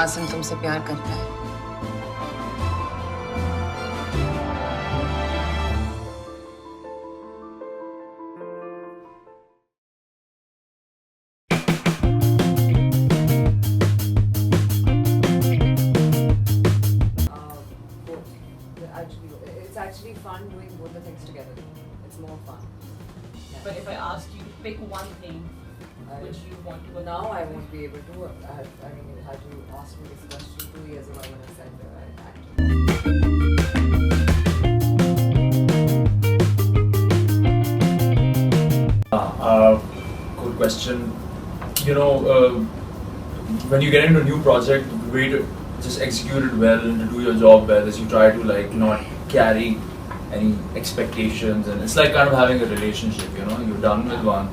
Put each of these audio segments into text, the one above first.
आसिम तुमसे प्यार करता है। It's actually fun doing both the things together. It's more fun. Yeah. But if I asked you to pick one thing, which you want to? Now I won't be able to. I mean, had you asked me this question 2 years ago, I would have said acting. Good question. When you get into a new project, the way to just execute it well and to do your job well is you try to not carry any expectations, and it's like kind of having a relationship. You're done with one,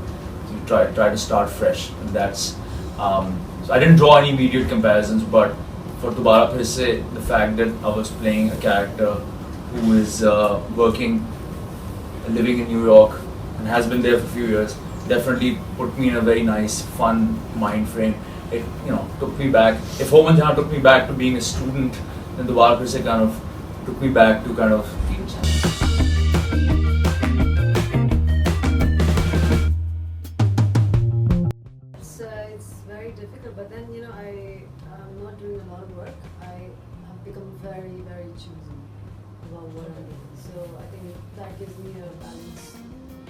so you try to start fresh, and that's. So I didn't draw any immediate comparisons, but for Dobara Phir Se, the fact that I was playing a character who is living in New York, and has been there for a few years, definitely put me in a very nice, fun mind frame. It took me back. If Homan Jhan took me back to being a student, then Dobara Phir Se kind of took me back to kind of It's very difficult, but then I'm not doing a lot of work. I have become very, very choosy about what I'm doing. So I think that gives me a balance.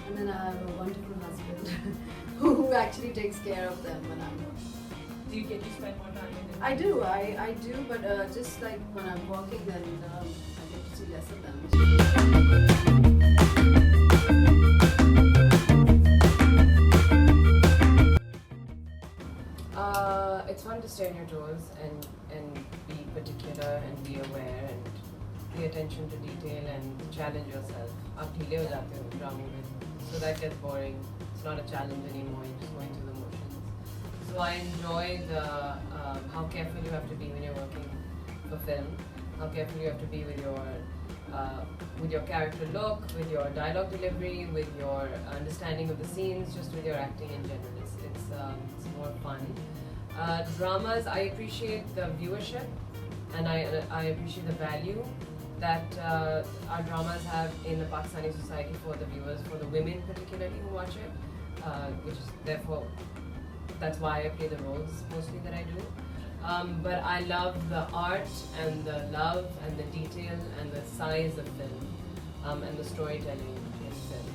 And then I have a wonderful husband who actually takes care of them when I'm not. Do you get to spend more time with them? I do, but just like when I'm working, then I get to see less of them. It's fun to stay on your toes and be particular and be aware and pay attention to detail and challenge yourself. आप ढीले हो जाते हो drama में, so that gets boring. It's not a challenge anymore. You're just going through the motions. So I enjoy the how careful you have to be when you're working for film. How careful you have to be with your character look, with your dialogue delivery, with your understanding of the scenes, just with your acting in general. It's more fun. Dramas, I appreciate the viewership, and I appreciate the value that our dramas have in the Pakistani society for the viewers, for the women particularly who watch it, which is therefore that's why I play the roles mostly that I do. But I love the art and the love and the detail and the size of film and the storytelling in film.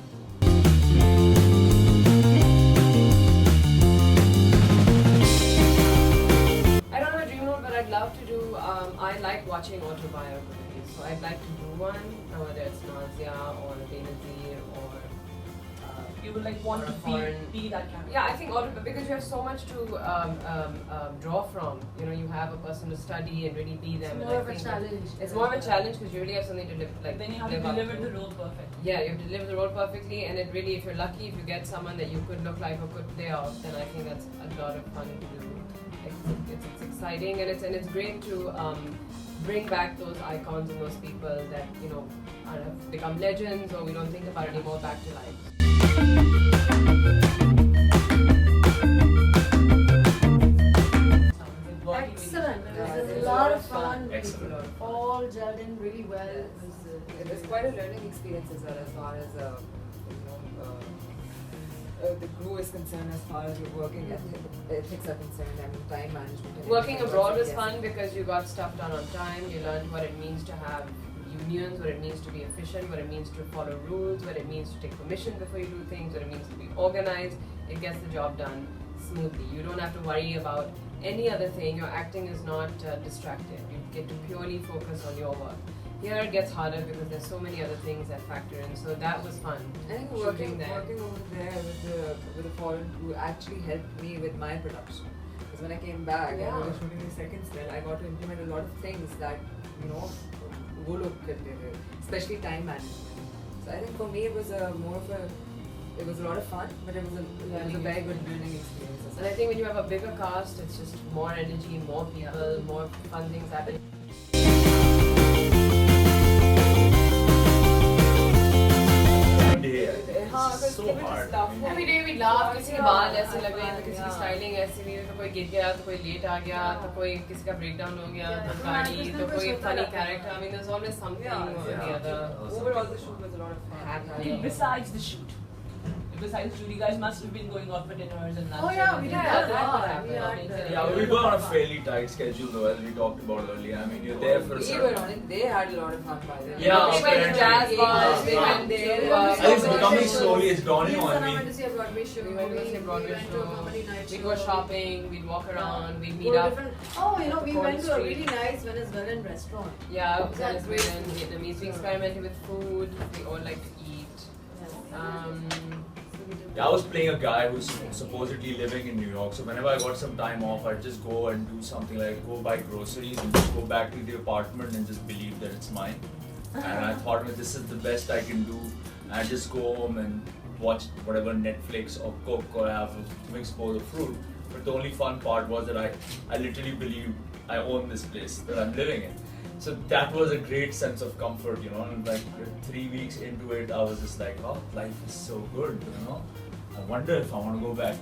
I don't have a dream role, but I'd love to do. I like watching autobiographies, so I'd like to do one, whether it's Nazia or Benazir or. You would want to be that character. Yeah, I think because you have so much to draw from. You have a person to study and really be them. It's more of a challenge. It's more of a challenge because you really have something to live. Then you have to deliver the role perfectly. Yeah, you have to deliver the role perfectly, and it really, if you're lucky, if you get someone that you could look like or could play off, then I think that's a lot of fun to do. It's exciting, and it's great to bring back those icons and those people that have become legends or we don't think about anymore back to life. Excellent. It was a lot of fun. Excellent. All gelled in really well. It was quite a learning experience as well, as far as the crew is concerned, as far as your working ethics are concerned, and time management. Working abroad was fun because you got stuff done on time. You learned what it means to have unions, what it means to be efficient, what it means to follow rules, what it means to take permission before you do things, what it means to be organized. It gets the job done smoothly. You don't have to worry about any other thing. Your acting is not distracted. You get to purely focus on your work. Here it gets harder because there's so many other things that factor in. So that was fun. I think working over there with the foreign crew actually helped me with my production. Because when I came back and we were shooting the second still, I got to implement a lot of things that वो लोग करते थे, especially time management. So I think for me it was a lot of fun, but it was a very good learning experience. And I think when you have a bigger cast, it's just more energy, more people, more fun things happening. 'cause so people hard. just laugh. Every day we laugh. किसी के बाल ऐसे लग रहे हैं, तो किसी की styling ऐसी नहीं है, तो कोई गिर गया, तो कोई late आ गया, तो कोई किसी का breakdown हो गया, तो गाड़ी, तो कोई funny character. I mean, there's always something or the other. Overall, the shoot was a lot of fun. Okay, besides the shoot, besides shoot, you guys must have been going out for dinners and lunches. Oh yeah, we and did things a like lot. that. We Yeah, had Yeah, we were on a fairly tight schedule though, as we talked about earlier. I mean, you're there for a We certain... were on it. They had a lot of fun by the way. Yeah, we went to jazz bars. We Yeah. went there. Yeah. I think it's becoming slowly, it's dawning Yes, on and I me. went to see a Broadway show. We went to see a Broadway went show. to a comedy night We'd show. go shopping. We'd walk around. We'd Go meet to up. different. Oh, you know, we Corner went to a street. really nice Venezuelan restaurant. Yeah, it was That's Venezuelan, great. Vietnamese. We experimented with food. We all like to eat. Yeah, I was playing a guy who's supposedly living in New York, so whenever I got some time off, I'd just go and do something like go buy groceries and just go back to the apartment and just believe that it's mine. And I thought, well, this is the best I can do. I just go home and watch whatever Netflix or cook or have a mixed bowl of fruit. But the only fun part was that I literally believed I own this place that I'm living in. So that was a great sense of comfort, you know. And like 3 weeks into it, I was just like, oh, life is so good, you know. I wonder if I want to go back.